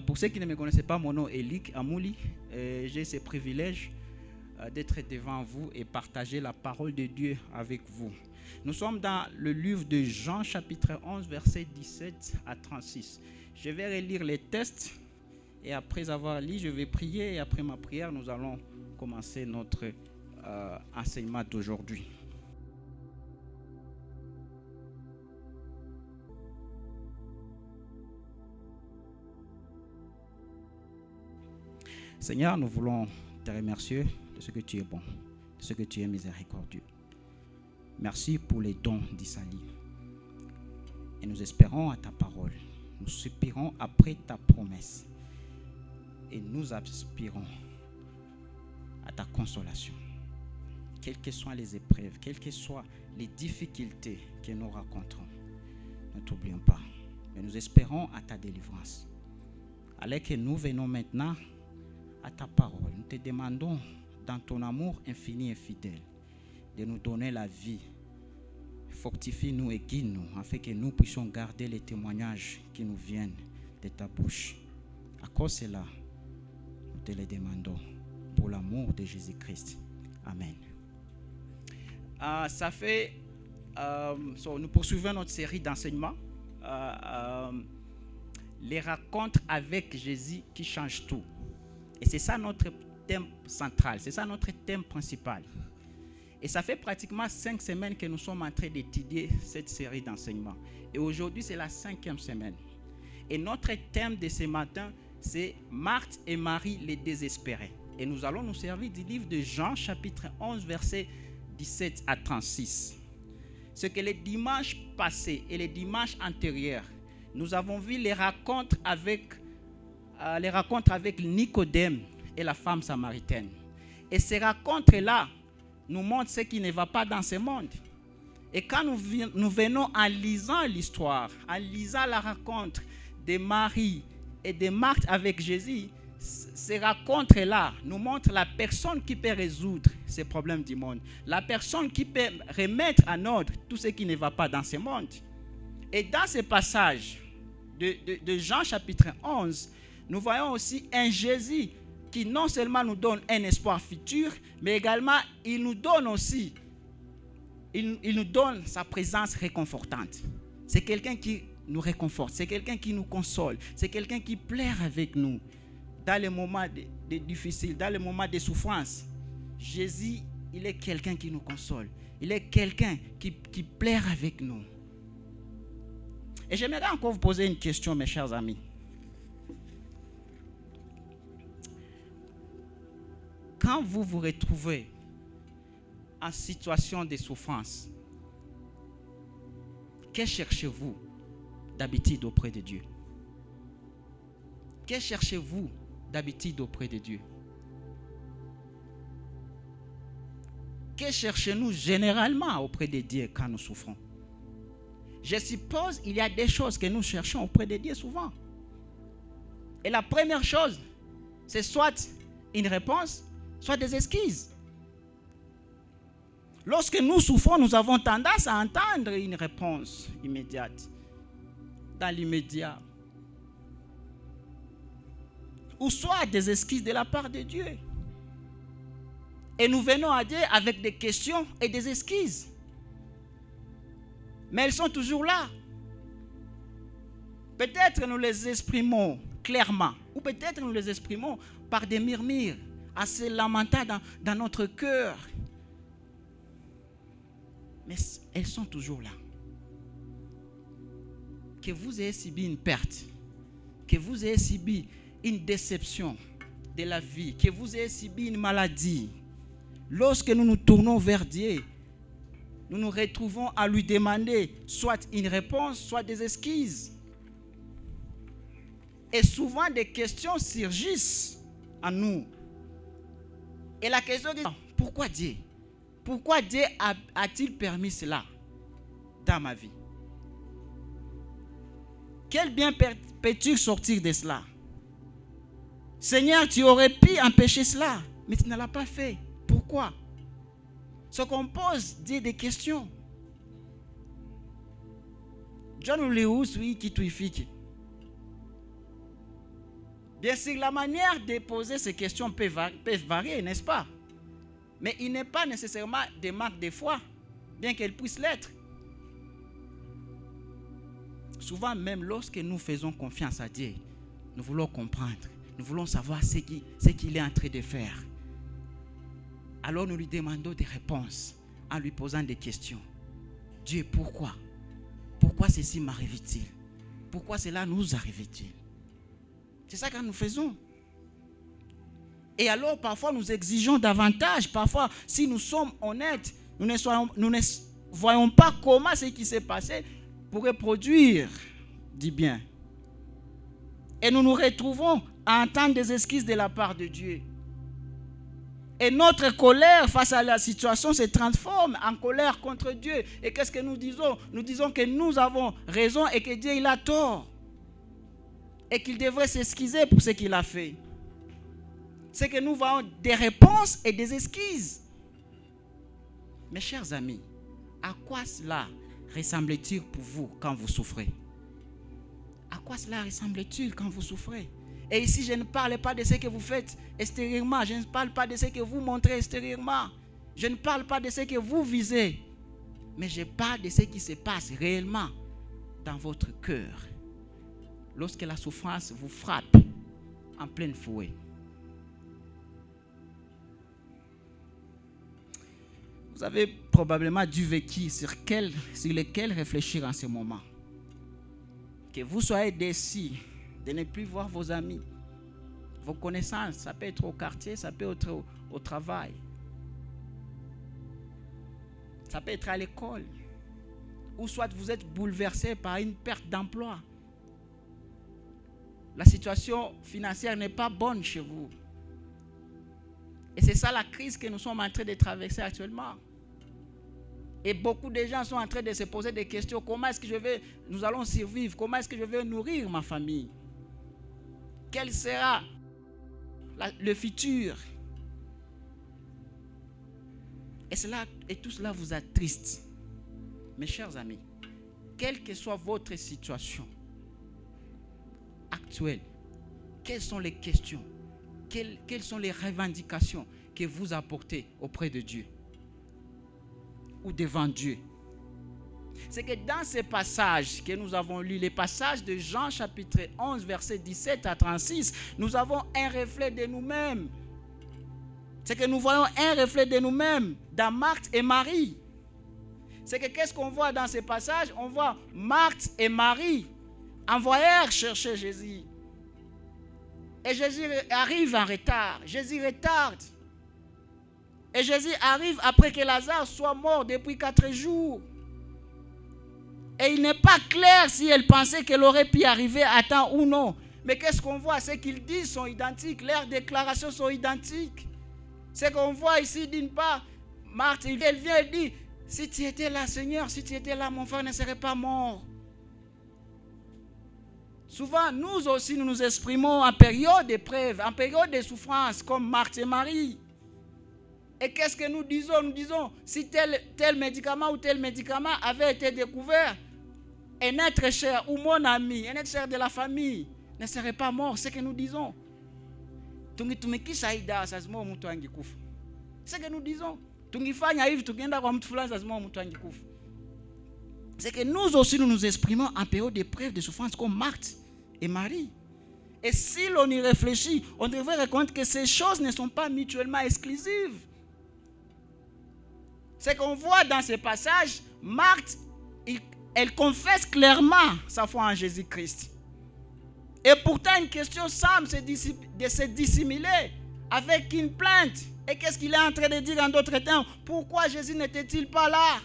Pour ceux qui ne me connaissaient pas, mon nom est Lick Amouli. J'ai ce privilège d'être devant vous et partager la parole de Dieu avec vous. Nous sommes dans le livre de Jean, chapitre 11, versets 17 à 36. Je vais relire les textes et après avoir lu, je vais prier et après ma prière, nous allons commencer notre enseignement d'aujourd'hui. Seigneur, nous voulons te remercier de ce que tu es bon, de ce que tu es miséricordieux. Merci pour les dons d'Isali. Et nous espérons à ta parole. Nous soupirons après ta promesse. Et nous aspirons à ta consolation. Quelles que soient les épreuves, quelles que soient les difficultés que nous rencontrons, ne t'oublions pas. Mais nous espérons à ta délivrance. Alors que nous venons maintenant à ta parole, nous te demandons dans ton amour infini et fidèle de nous donner la vie. Fortifie-nous et guide-nous afin que nous puissions garder les témoignages qui nous viennent de ta bouche. À cause de cela, nous te les demandons pour l'amour de Jésus-Christ. Amen. Nous poursuivons notre série d'enseignements. Les rencontres avec Jésus qui changent tout. Et c'est ça notre thème central, c'est ça notre thème principal. Et ça fait pratiquement 5 semaines que nous sommes en train d'étudier cette série d'enseignements. Et aujourd'hui, c'est la 5e semaine. Et notre thème de ce matin, c'est Marthe et Marie les désespérés. Et nous allons nous servir du livre de Jean, chapitre 11, versets 17 à 36. Ce que les dimanches passés et les dimanches antérieurs, nous avons vu les rencontres avec Nicodème et la femme samaritaine. Et ces rencontres-là nous montrent ce qui ne va pas dans ce monde. Et quand nous venons en lisant l'histoire, en lisant la rencontre de Marie et de Marthe avec Jésus, ces rencontres-là nous montrent la personne qui peut résoudre ces problèmes du monde. La personne qui peut remettre en ordre tout ce qui ne va pas dans ce monde. Et dans ce passage de Jean chapitre 11, nous voyons aussi un Jésus qui non seulement nous donne un espoir futur, mais également il nous donne aussi, il nous donne sa présence réconfortante. C'est quelqu'un qui nous réconforte, c'est quelqu'un qui nous console, c'est quelqu'un qui pleure avec nous dans les moments difficiles, dans les moments de souffrance. Jésus, il est quelqu'un qui nous console, il est quelqu'un qui pleure avec nous. Et j'aimerais encore vous poser une question, mes chers amis. Quand vous vous retrouvez en situation de souffrance, que cherchez-vous d'habitude auprès de Dieu? Que cherchez-vous d'habitude auprès de Dieu? Que cherchons-nous généralement auprès de Dieu quand nous souffrons? Je suppose qu'il y a des choses que nous cherchons auprès de Dieu souvent. Et la première chose, c'est soit une réponse, soit des excuses. Lorsque nous souffrons, nous avons tendance à entendre une réponse immédiate, dans l'immédiat. Ou soit des excuses de la part de Dieu. Et nous venons à Dieu avec des questions et des excuses. Mais elles sont toujours là. Peut-être nous les exprimons clairement, ou peut-être nous les exprimons par des murmures, assez lamentable dans notre cœur. Mais elles sont toujours là. Que vous ayez subi une perte, que vous ayez subi une déception de la vie, que vous ayez subi une maladie, lorsque nous nous tournons vers Dieu, nous nous retrouvons à lui demander soit une réponse, soit des excuses. Et souvent des questions surgissent en nous. Et la question est, pourquoi Dieu? Pourquoi Dieu a-t-il permis cela dans ma vie? Quel bien peux-tu sortir de cela? Seigneur, tu aurais pu empêcher cela, mais tu ne l'as pas fait. Pourquoi? Ce qu'on pose Dieu des questions. John Lewis, oui, qui tuifike. Bien sûr, la manière de poser ces questions peut varier, n'est-ce pas? Mais il n'est pas nécessairement des marques de foi, bien qu'elles puissent l'être. Souvent, même lorsque nous faisons confiance à Dieu, nous voulons comprendre, nous voulons savoir ce qu'il est en train de faire. Alors nous lui demandons des réponses en lui posant des questions. Dieu, pourquoi? Pourquoi ceci m'arrive-t-il? Pourquoi cela nous arrive-t-il? C'est ça que nous faisons. Et alors, parfois, nous exigeons davantage. Parfois, si nous sommes honnêtes, nous ne voyons pas comment ce qui s'est passé pourrait produire du bien. Et nous nous retrouvons à entendre des excuses de la part de Dieu. Et notre colère face à la situation se transforme en colère contre Dieu. Et qu'est-ce que nous disons? Nous disons que nous avons raison et que Dieu il a tort. Et qu'il devrait s'excuser pour ce qu'il a fait. C'est que nous voyons des réponses et des excuses. Mes chers amis, à quoi cela ressemble-t-il pour vous quand vous souffrez? À quoi cela ressemble-t-il quand vous souffrez? Et ici, je ne parle pas de ce que vous faites extérieurement. Je ne parle pas de ce que vous montrez extérieurement. Je ne parle pas de ce que vous visez. Mais je parle de ce qui se passe réellement dans votre cœur. Lorsque la souffrance vous frappe en pleine fouet. Vous avez probablement du vécu sur lequel réfléchir en ce moment. Que vous soyez déçus de ne plus voir vos amis, vos connaissances, ça peut être au quartier, ça peut être au travail, ça peut être à l'école, ou soit vous êtes bouleversé par une perte d'emploi. La situation financière n'est pas bonne chez vous. Et c'est ça la crise que nous sommes en train de traverser actuellement. Et beaucoup de gens sont en train de se poser des questions. Comment est-ce que nous allons survivre? Comment est-ce que je vais nourrir ma famille? Quel sera le futur? Et tout cela vous attriste. Mes chers amis, quelle que soit votre situation actuelle, quelles sont les questions, quelles sont les revendications que vous apportez auprès de Dieu ou devant Dieu? C'est que dans ces passages que nous avons lus, les passages de Jean chapitre 11, versets 17 à 36, nous avons un reflet de nous-mêmes. C'est que nous voyons un reflet de nous-mêmes dans Marthe et Marie. C'est que qu'est-ce qu'on voit dans ces passages? On voit Marthe et Marie envoyèrent chercher Jésus. Et Jésus arrive en retard. Jésus retarde. Et Jésus arrive après que Lazare soit mort depuis 4 jours. Et il n'est pas clair si elle pensait qu'elle aurait pu arriver à temps ou non. Mais qu'est-ce qu'on voit? C'est qu'ils disent sont identiques. Leurs déclarations sont identiques. C'est qu'on voit ici, d'une part, Marthe, elle vient et dit, si tu étais là, Seigneur, si tu étais là, mon frère ne serait pas mort. Souvent, nous aussi, nous nous exprimons en période d'épreuve, en période de souffrance, comme Marthe et Marie. Et qu'est-ce que nous disons? Nous disons, si tel médicament ou tel médicament avait été découvert, un être cher ou mon ami, un être cher de la famille ne serait pas mort. C'est ce que nous disons. C'est ce que nous disons. C'est que nous aussi, nous nous exprimons en période d'épreuve, de souffrance, comme Marthe et Marie. Et si l'on y réfléchit, on devrait reconnaître que ces choses ne sont pas mutuellement exclusives. C'est qu'on voit dans ces passages, Marthe, elle confesse clairement sa foi en Jésus-Christ. Et pourtant, une question semble de se dissimuler avec une plainte. Et qu'est-ce qu'il est en train de dire en d'autres termes? Pourquoi Jésus n'était-il pas là?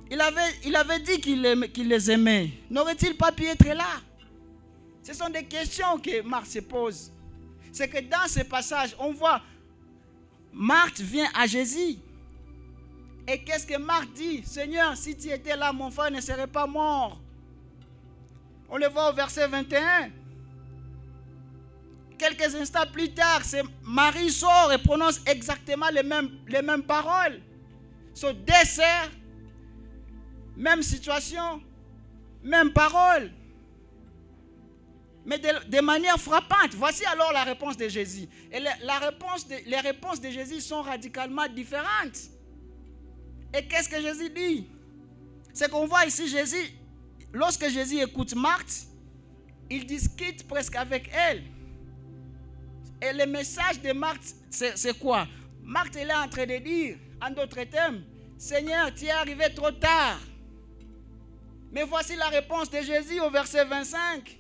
Il avait dit qu'il les aimait. N'aurait-il pas pu être là? Ce sont des questions que Marthe se pose. C'est que dans ce passage, on voit Marthe vient à Jésus. Et qu'est-ce que Marthe dit? Seigneur, si tu étais là, mon frère ne serait pas mort. On le voit au verset 21. Quelques instants plus tard, Marie sort et prononce exactement les mêmes paroles. Son dessert, même situation, même parole. mais de manière frappante. Voici alors la réponse de Jésus. Et les réponses de Jésus sont radicalement différentes. Et qu'est-ce que Jésus dit? C'est qu'on voit ici Jésus, lorsque Jésus écoute Marthe, il discute presque avec elle. Et le message de Marthe, c'est quoi? Marthe, elle est en train de dire, en d'autres termes, Seigneur, tu es arrivé trop tard. Mais voici la réponse de Jésus au verset 25.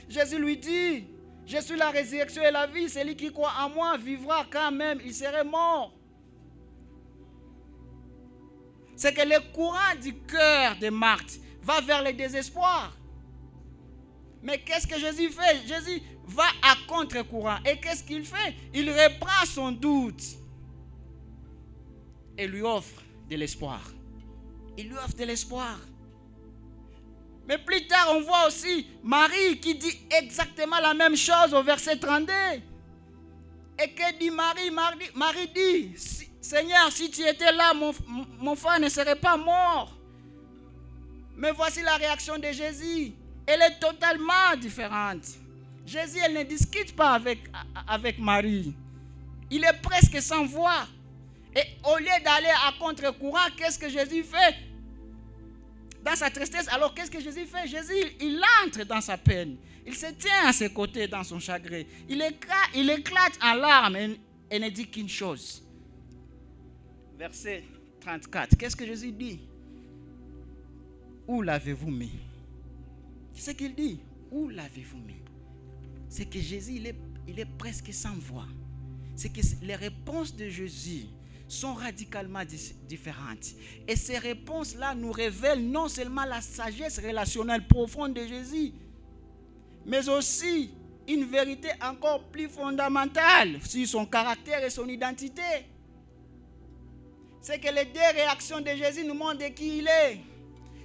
Jésus lui dit, je suis la résurrection et la vie. Celui qui croit en moi vivra quand même il serait mort. C'est que le courant du cœur de Marthe va vers le désespoir. Mais qu'est-ce que Jésus fait? Jésus va à contre-courant. Et qu'est-ce qu'il fait? Il reprend son doute et lui offre de l'espoir. Il lui offre de l'espoir. Mais plus tard, on voit aussi Marie qui dit exactement la même chose au verset 32. Et que dit Marie? Marie dit, Seigneur, si tu étais là, mon frère ne serait pas mort. Mais voici la réaction de Jésus. Elle est totalement différente. Jésus, elle ne discute pas avec Marie. Il est presque sans voix. Et au lieu d'aller à contre-courant, qu'est-ce que Jésus fait? Dans sa tristesse, alors qu'est-ce que Jésus fait? Jésus, il entre dans sa peine. Il se tient à ses côtés dans son chagrin. Il éclate en larmes et ne dit qu'une chose. Verset 34. Qu'est-ce que Jésus dit? Où l'avez-vous mis? Qu'est-ce qu'il dit? Où l'avez-vous mis? C'est que Jésus, il est presque sans voix. C'est que les réponses de Jésus sont radicalement différentes. Et ces réponses-là nous révèlent non seulement la sagesse relationnelle profonde de Jésus, mais aussi une vérité encore plus fondamentale sur son caractère et son identité. C'est que les deux réactions de Jésus nous montrent de qui il est.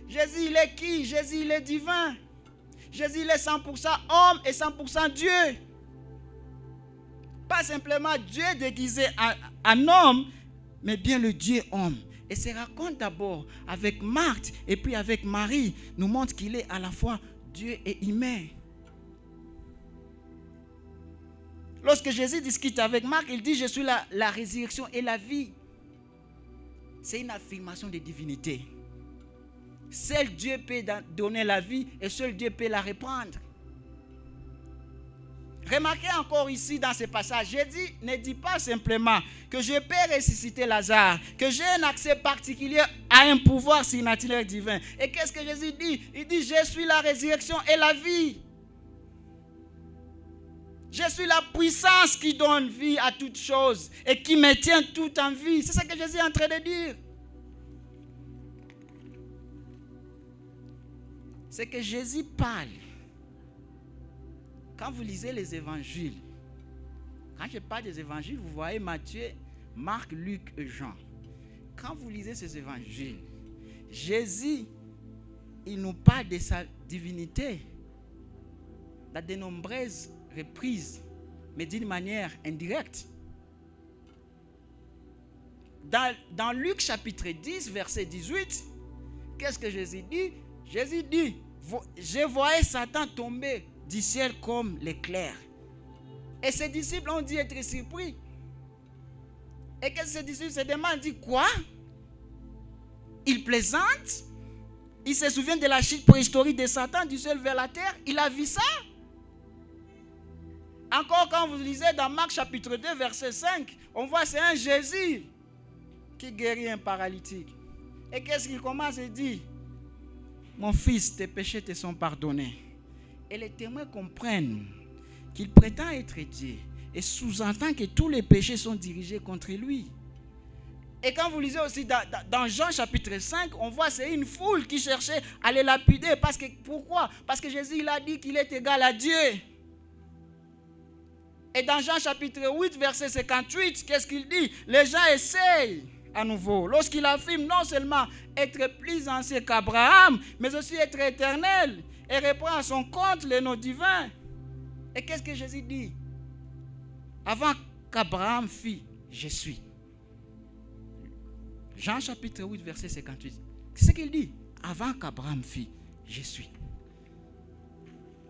Jésus, il est qui? Jésus, il est divin. Jésus, il est 100% homme et 100% Dieu. Pas simplement Dieu déguisé en homme, mais bien le Dieu homme. Et se raconte d'abord avec Marthe et puis avec Marie, nous montre qu'il est à la fois Dieu et humain. Lorsque Jésus discute avec Marc, il dit, je suis la résurrection et la vie. C'est une affirmation de divinité. Seul Dieu peut donner la vie et seul Dieu peut la reprendre. Remarquez encore ici dans ce passage, Jésus ne dit pas simplement que je peux ressusciter Lazare, que j'ai un accès particulier à un pouvoir surnaturel divin. Et qu'est-ce que Jésus dit? Il dit, je suis la résurrection et la vie. Je suis la puissance qui donne vie à toutes choses et qui me tient tout en vie. C'est ça que Jésus est en train de dire. C'est que Jésus parle. Quand vous lisez les évangiles, quand je parle des évangiles, vous voyez Matthieu, Marc, Luc et Jean. Quand vous lisez ces évangiles, Jésus, il nous parle de sa divinité dans de nombreuses reprises, mais d'une manière indirecte. Dans Luc chapitre 10, verset 18, qu'est-ce que Jésus dit? Jésus dit, je voyais Satan tomber du ciel comme l'éclair. Et ses disciples ont dit être surpris. Et que ses disciples se demandent, dit quoi? Il plaisante? Il se souvient de la chute préhistorique de Satan du ciel vers la terre? Il a vu ça? Encore quand vous lisez dans Marc chapitre 2, verset 5, on voit c'est un Jésus qui guérit un paralytique. Et qu'est-ce qu'il commence à dire? Mon fils, tes péchés te sont pardonnés. Et les témoins comprennent qu'il prétend être Dieu et sous-entend que tous les péchés sont dirigés contre lui. Et quand vous lisez aussi dans Jean chapitre 5, on voit c'est une foule qui cherchait à les lapider. Pourquoi? Parce que Jésus il a dit qu'il est égal à Dieu. Et dans Jean chapitre 8, verset 58, qu'est-ce qu'il dit? Les gens essayent à nouveau. Lorsqu'il affirme non seulement être plus ancien qu'Abraham, mais aussi être éternel. Et reprend à son compte le nom divin. Et qu'est-ce que Jésus dit? Avant qu'Abraham fît, je suis. Jean chapitre 8, verset 58. C'est ce qu'il dit. Avant qu'Abraham fît, je suis.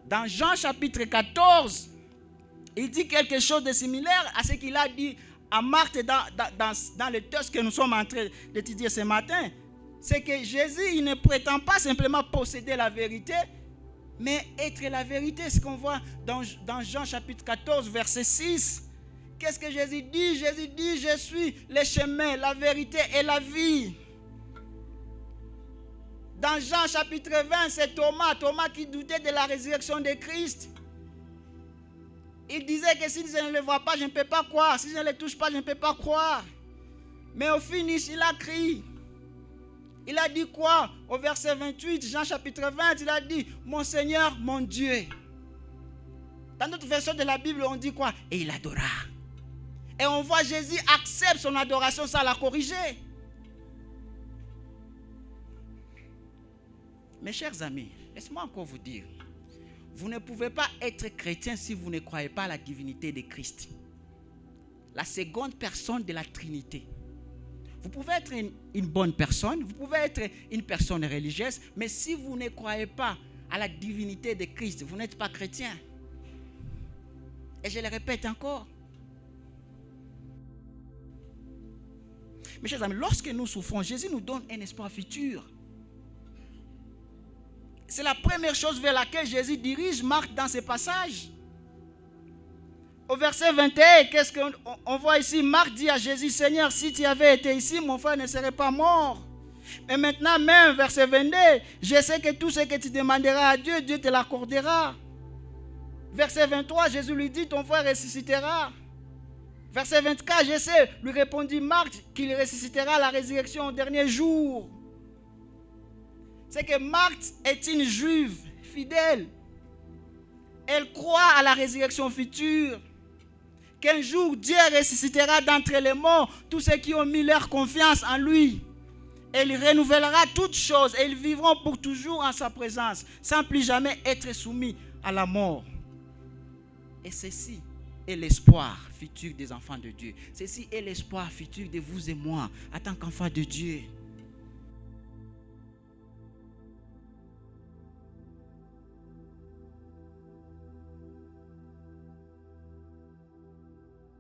Dans Jean chapitre 14, il dit quelque chose de similaire à ce qu'il a dit à Marthe dans le texte que nous sommes en train d'étudier ce matin. C'est que Jésus, il ne prétend pas simplement posséder la vérité, mais être la vérité. Ce qu'on voit dans Jean chapitre 14, verset 6. Qu'est-ce que Jésus dit? Jésus dit, je suis le chemin, la vérité et la vie. Dans Jean chapitre 20, c'est Thomas qui doutait de la résurrection de Christ. Il disait que si je ne le vois pas, je ne peux pas croire. Si je ne le touche pas, je ne peux pas croire. Mais au finish, il a crié. Il a dit quoi? Au verset 28, Jean chapitre 20, il a dit, mon Seigneur, mon Dieu. Dans notre version de la Bible, on dit quoi? Et il adora. Et on voit Jésus accepte son adoration sans la corriger. Mes chers amis, laissez-moi encore vous dire, vous ne pouvez pas être chrétien si vous ne croyez pas à la divinité de Christ. La seconde personne de la Trinité. Vous pouvez être une bonne personne, vous pouvez être une personne religieuse, mais si vous ne croyez pas à la divinité de Christ, vous n'êtes pas chrétien. Et je le répète encore. Mes chers amis, lorsque nous souffrons, Jésus nous donne un espoir futur. C'est la première chose vers laquelle Jésus dirige Marc dans ce passage. Au verset 21, qu'est-ce qu'on voit ici? Marc dit à Jésus, Seigneur, si tu avais été ici, mon frère ne serait pas mort. Mais maintenant même, verset 22, je sais que tout ce que tu demanderas à Dieu, Dieu te l'accordera. Verset 23, Jésus lui dit, ton frère ressuscitera. Verset 24, je sais, lui répondit Marc, qu'il ressuscitera à la résurrection au dernier jour. C'est que Marthe est une juive fidèle. Elle croit à la résurrection future. Qu'un jour, Dieu ressuscitera d'entre les morts tous ceux qui ont mis leur confiance en lui. Et il renouvellera toutes choses et ils vivront pour toujours en sa présence, sans plus jamais être soumis à la mort. Et ceci est l'espoir futur des enfants de Dieu. Ceci est l'espoir futur de vous et moi, en tant qu'enfants de Dieu.